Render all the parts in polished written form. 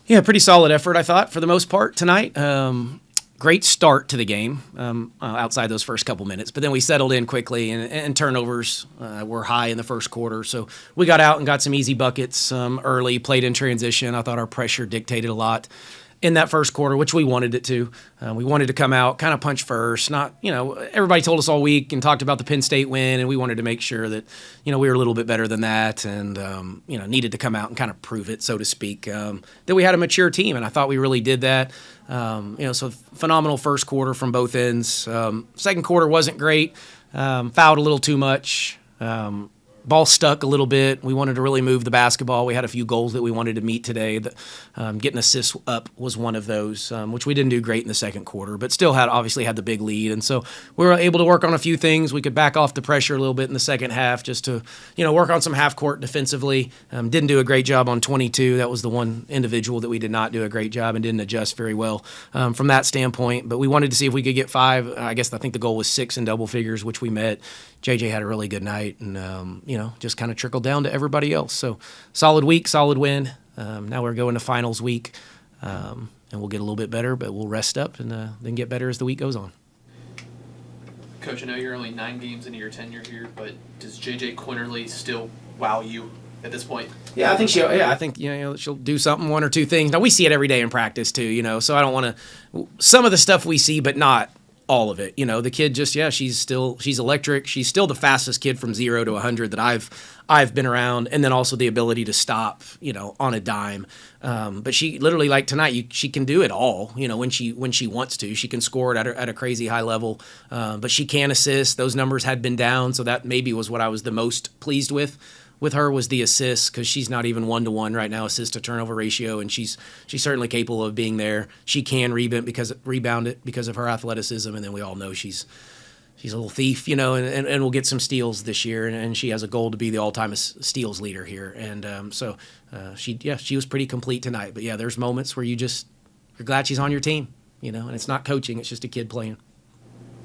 Yeah, pretty solid effort, I thought, for the most part tonight. Great start to the game outside those first couple minutes, but then we settled in quickly, and turnovers were high in the first quarter. So we got out and got some easy buckets early, played in transition. I thought our pressure dictated a lot in that first quarter, which we wanted it to. We wanted to come out, kind of punch first. Not, everybody told us all week and talked about the Penn State win, and we wanted to make sure that, we were a little bit better than that, and needed to come out and kind of prove it, so to speak, that we had a mature team, and I thought we really did that. So phenomenal first quarter from both ends. Second quarter wasn't great. Fouled a little too much. Ball stuck a little bit. We wanted to really move the basketball. We had a few goals that we wanted to meet today. Getting assists up was one of those, which we didn't do great in the second quarter, but still obviously had the big lead. And so we were able to work on a few things. We could back off the pressure a little bit in the second half just to, work on some half court defensively. Didn't do a great job on 22. That was the one individual that we did not do a great job and didn't adjust very well from that standpoint. But we wanted to see if we could get 5. I think the goal was 6 in double figures, which we met. JJ had a really good night, and just kind of trickled down to everybody else. So solid week, solid win. Now we're going to finals week, and we'll get a little bit better, but we'll rest up and then get better as the week goes on. Coach, I know you're only 9 games into your tenure here, but does JJ Quinterly still wow you at this point? Yeah, I think she'll do something, 1 or 2 things. Now we see it every day in practice too, so I don't want to. Some of the stuff we see, but not all of it. The kid she's electric. She's still the fastest kid from 0 to 100 that I've been around, and then also the ability to stop, on a dime. But she literally, like tonight, she can do it all, when she wants to. She can score it at a crazy high level, but she can assist. Those numbers had been down, so that maybe was what I was the most pleased with her was the assists, because she's not even 1-to-1 right now, assist to turnover ratio, and she's certainly capable of being there. She can rebound it because of her athleticism, and then we all know she's a little thief, and will get some steals this year, and she has a goal to be the all-time steals leader here, and she was pretty complete tonight. But yeah, there's moments where you're glad she's on your team, and it's not coaching, it's just a kid playing.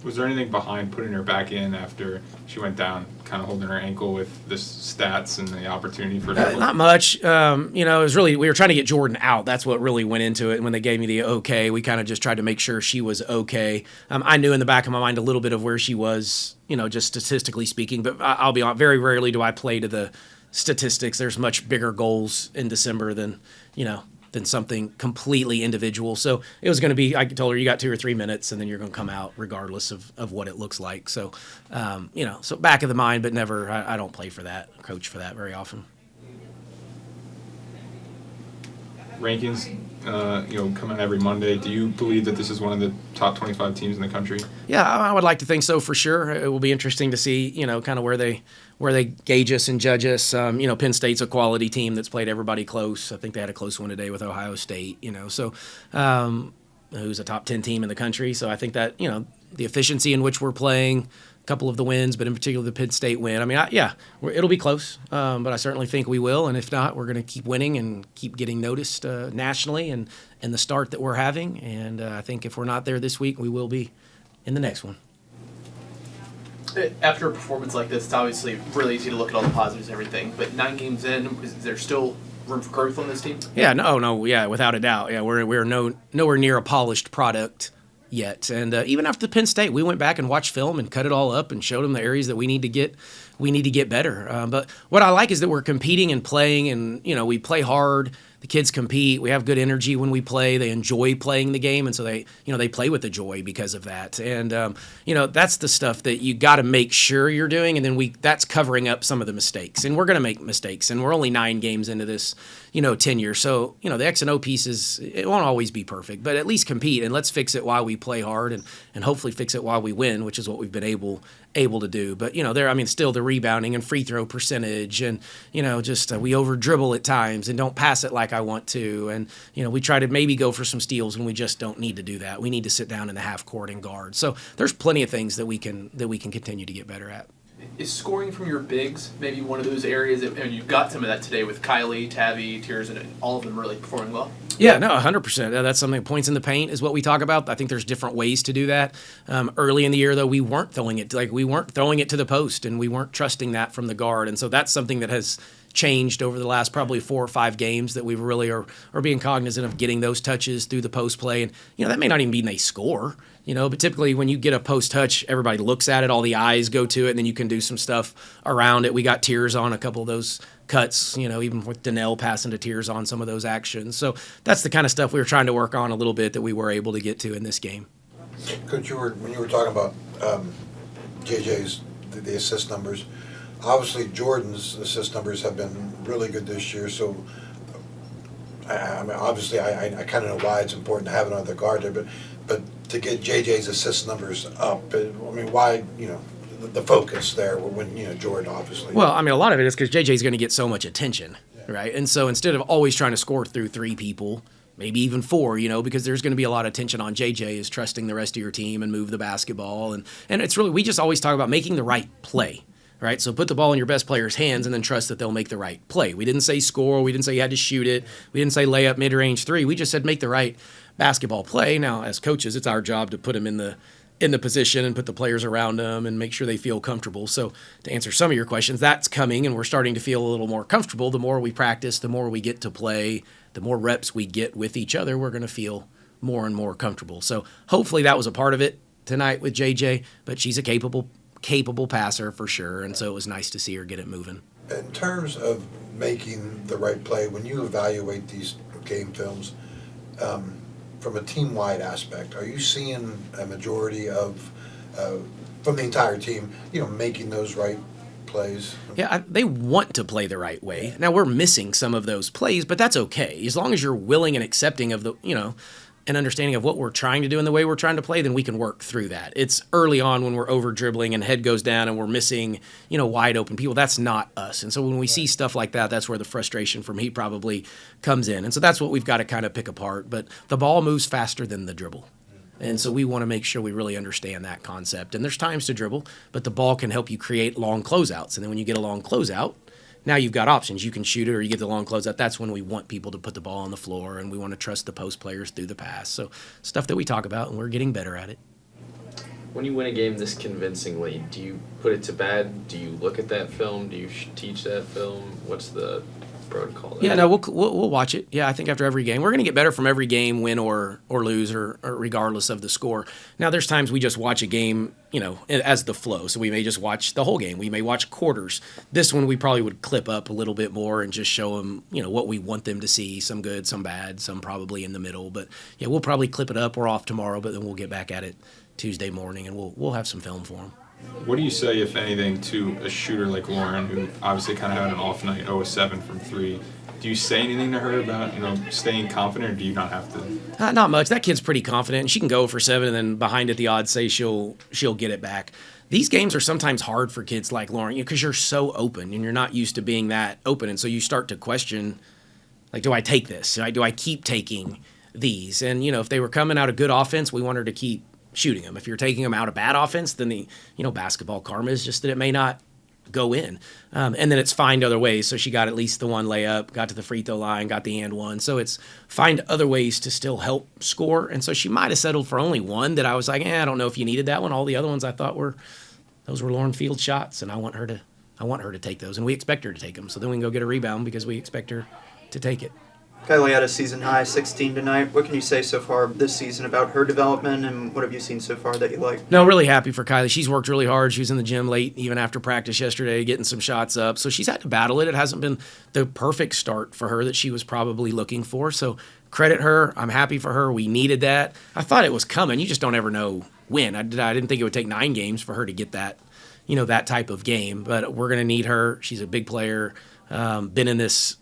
Was there anything behind putting her back in after she went down, kind of holding her ankle with the stats and the opportunity for her? Not much. It was really, we were trying to get Jordan out. That's what really went into it. And when they gave me the okay, we kind of just tried to make sure she was okay. I knew in the back of my mind a little bit of where she was, just statistically speaking. But I'll be honest, very rarely do I play to the statistics. There's much bigger goals in December than something completely individual. So it was going to be, I told her, you got 2 or 3 minutes and then you're going to come out regardless of what it looks like. So, so back of the mind, but never, I don't play for that, coach for that very often. Rankings, come out every Monday. Do you believe that this is one of the top 25 teams in the country? Yeah, I would like to think so for sure. It will be interesting to see, kind of where they gauge us and judge us. Penn State's a quality team that's played everybody close. I think they had a close one today with Ohio State, so who's a top 10 team in the country. So I think that, the efficiency in which we're playing, a couple of the wins, but in particular the Penn State win. I mean, it'll be close, but I certainly think we will. And if not, we're going to keep winning and keep getting noticed nationally and the start that we're having. And I think if we're not there this week, we will be in the next one. After a performance like this, it's obviously really easy to look at all the positives and everything, but 9 games in, is there still room for growth on this team? Yeah, without a doubt. Yeah, we're nowhere near a polished product yet. And even after the Penn State, we went back and watched film and cut it all up and showed them the areas that we need to get better. But what I like is that we're competing and playing, and we play hard. The kids compete. We have good energy when we play. They enjoy playing the game, and so they play with the joy because of that. And that's the stuff that you got to make sure you're doing, and then that's covering up some of the mistakes. And we're going to make mistakes, and we're only 9 games into this, tenure. So the X and O pieces, it won't always be perfect, but at least compete, and let's fix it while we play hard, and hopefully fix it while we win, which is what we've been able to do. But still the rebounding and free throw percentage, and we over dribble at times and don't pass it like I want to, and we try to maybe go for some steals when we just don't need to do that. We need to sit down in the half court and guard. So there's plenty of things that we can continue to get better at. Is scoring from your bigs maybe one of those areas that, you got some of that today with Kylie, Tavi, Tears, and all of them really performing well? Yeah, no, 100%. That's something. Points in the paint is what we talk about. I think there's different ways to do that. Early in the year, though, we weren't throwing it to the post, and we weren't trusting that from the guard. And so that's something that has changed over the last probably 4 or 5 games that we really are being cognizant of getting those touches through the post play. And, that may not even mean they score, but typically when you get a post touch, everybody looks at it, all the eyes go to it, and then you can do some stuff around it. We got tears on a couple of those cuts, even with Donnell passing to tears on some of those actions. So that's the kind of stuff we were trying to work on a little bit that we were able to get to in this game. Coach, when you were talking about JJ's, the assist numbers, obviously Jordan's assist numbers have been really good this year, so I mean, obviously I kind of know why it's important to have another guard there, but to get JJ's assist numbers up, I mean, why, the focus there when, Jordan obviously. Well, I mean, a lot of it is because JJ's going to get so much attention, right? And so instead of always trying to score through 3 people, maybe even 4, because there's going to be a lot of attention on JJ is trusting the rest of your team and move the basketball. And it's really, we just always talk about making the right play, right? So put the ball in your best player's hands and then trust that they'll make the right play. We didn't say score. We didn't say you had to shoot it. We didn't say lay up mid-range 3. We just said make the right basketball play. Now, as coaches, it's our job to put them in the position and put the players around them and make sure they feel comfortable. So to answer some of your questions, that's coming, and we're starting to feel a little more comfortable. The more we practice, the more we get to play, the more reps we get with each other, we're going to feel more and more comfortable. So hopefully that was a part of it tonight with JJ, but she's a capable passer for sure, and so it was nice to see her get it moving. In terms of making the right play, when you evaluate these game films, from a team-wide aspect, are you seeing a majority of, from the entire team, making those right plays? Yeah, they want to play the right way. Now, we're missing some of those plays, but that's okay. As long as you're willing and accepting of the, an understanding of what we're trying to do and the way we're trying to play, then we can work through that. It's early on when we're over-dribbling and head goes down and we're missing, wide-open people. That's not us. And so when we see stuff like that, that's where the frustration from me probably comes in. And so that's what we've got to kind of pick apart. But the ball moves faster than the dribble. And so we want to make sure we really understand that concept. And there's times to dribble, but the ball can help you create long closeouts. And then when you get a long closeout, now you've got options. You can shoot it or you get the long closeout. That's when we want people to put the ball on the floor, and we want to trust the post players through the pass. So stuff that we talk about, and we're getting better at it. When you win a game this convincingly, do you put it to bed? Do you look at that film? Do you teach that film? What's the protocol there? Yeah, no, we'll watch it. Yeah, I think after every game. We're going to get better from every game, win or lose, or regardless of the score. Now, there's times we just watch a game, as the flow. So we may just watch the whole game. We may watch quarters. This one we probably would clip up a little bit more and just show them, what we want them to see. Some good, some bad, some probably in the middle. But, yeah, we'll probably clip it up. We're off tomorrow, but then we'll get back at it Tuesday morning, and we'll have some film for them. What do you say, if anything, to a shooter like Lauren, who obviously kind of had an off night, 0-7 from 3? Do you say anything to her about, staying confident, or do you not have to? Not much. That kid's pretty confident. She can go for 7, and then behind it, the odds say she'll get it back. These games are sometimes hard for kids like Lauren because you're so open, and you're not used to being that open. And so you start to question, like, do I take this? Do I keep taking these? And, if they were coming out of good offense, we want her to keep shooting them. If you're taking them out of bad offense, then the basketball karma is just that it may not go in. And then it's find other ways. So she got at least the one layup, got to the free throw line, got the and one. So it's find other ways to still help score. And so she might have settled for only one that I was like, I don't know if you needed that one. All the other ones I thought those were Lauren Field shots, and I want her to take those, and we expect her to take them. So then we can go get a rebound because we expect her to take it. Kylie had a season high 16 tonight. What can you say so far this season about her development, and what have you seen so far that you like? No, really happy for Kylie. She's worked really hard. She was in the gym late, even after practice yesterday, getting some shots up. So she's had to battle it. It hasn't been the perfect start for her that she was probably looking for. So credit her. I'm happy for her. We needed that. I thought it was coming. You just don't ever know when. I didn't think it would take 9 games for her to get that, that type of game. But we're going to need her. She's a big player. Been in this,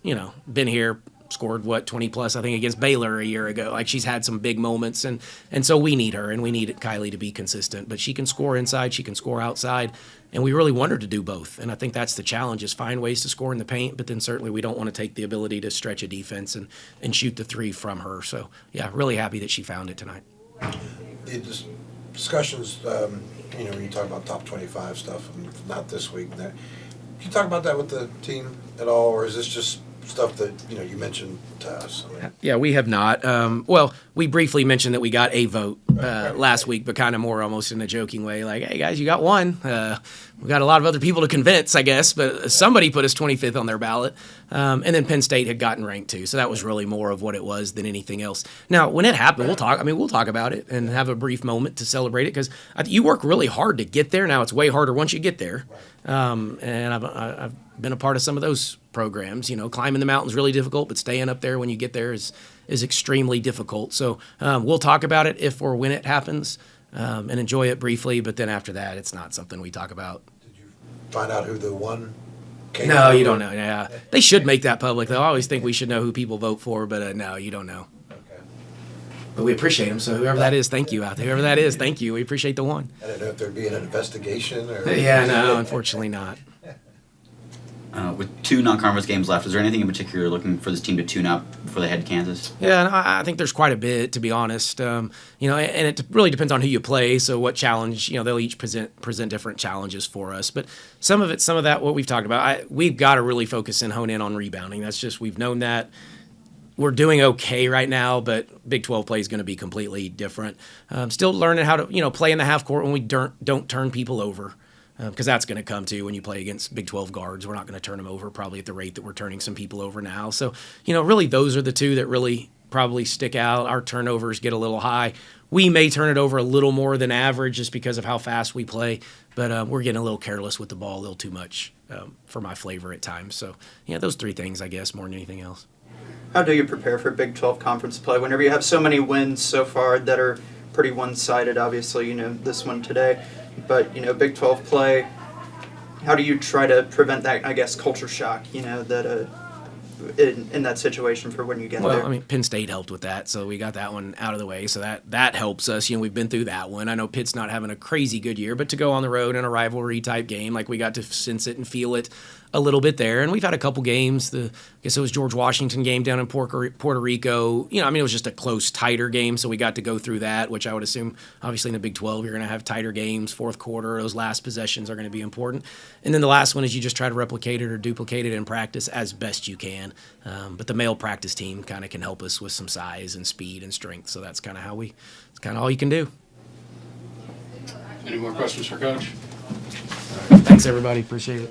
been here. Scored 20 plus I think against Baylor a year ago. Like, she's had some big moments, and so we need her, and we need Kylie to be consistent. But she can score inside, she can score outside, and we really want her to do both. And I think that's the challenge, is find ways to score in the paint, but then certainly we don't want to take the ability to stretch a defense and shoot the 3 from her. So yeah, really happy that she found it tonight. The discussions, when you talk about top 25 stuff, not this week. Can you talk about that with the team at all, or is this just stuff that you mentioned to us? Yeah, we have not. Well, we briefly mentioned that we got a vote last week, but kind of more almost in a joking way, like, hey guys, you got one. We got a lot of other people to convince, I guess, but somebody put us 25th on their ballot. And then Penn State had gotten ranked too, so that was really more of what it was than anything else. Now, when it happened, we'll talk about it and have a brief moment to celebrate it, because you work really hard to get there. Now it's way harder once you get there. And I've been a part of some of those programs. Climbing the mountain's really difficult, but staying up there when you get there is extremely difficult. So we'll talk about it if or when it happens, and enjoy it briefly. But then after that, it's not something we talk about. Did you find out who the one came No, from? you don't know. Yeah, they should make that public. They always think we should know who people vote for, but no, you don't know. Okay. But we appreciate them. So whoever that is, thank you out there. Whoever that is, thank you. We appreciate the one. I don't know if there'd be an investigation or. Yeah, no, unfortunately not. With 2 non-conference games left, is there anything in particular you're looking for this team to tune up before they head to Kansas? Yeah, and I think there's quite a bit, to be honest. And it really depends on who you play. So what challenge, they'll each present different challenges for us. But some of that, what we've talked about, we've got to really focus and hone in on rebounding. That's just, we've known that. We're doing okay right now, but Big 12 play is going to be completely different. Still learning how to, play in the half court when we don't turn people over. Because that's going to come too when you play against Big 12 guards. We're not going to turn them over probably at the rate that we're turning some people over now. So, really those are the two that really probably stick out. Our turnovers get a little high. We may turn it over a little more than average just because of how fast we play, but we're getting a little careless with the ball, a little too much for my flavor at times. So, those 3 things, I guess, more than anything else. How do you prepare for Big 12 conference play whenever you have so many wins so far that are pretty one-sided? Obviously, this one today. But, Big 12 play, how do you try to prevent that, I guess, culture shock, that in that situation for when you get there? Well, Penn State helped with that, so we got that one out of the way, so that helps us. We've been through that one. I know Pitt's not having a crazy good year, but to go on the road in a rivalry-type game, like we got to sense it and feel it a little bit there. And we've had a couple games. I guess it was George Washington game down in Puerto Rico. It was just a close, tighter game, so we got to go through that, which I would assume, obviously in the Big 12, you're going to have tighter games. Fourth quarter, those last possessions are going to be important. And then the last one is you just try to replicate it or duplicate it in practice as best you can. But the male practice team kind of can help us with some size and speed and strength, so that's kind of it's kind of all you can do. Any more questions for Coach? Thanks, everybody. Appreciate it.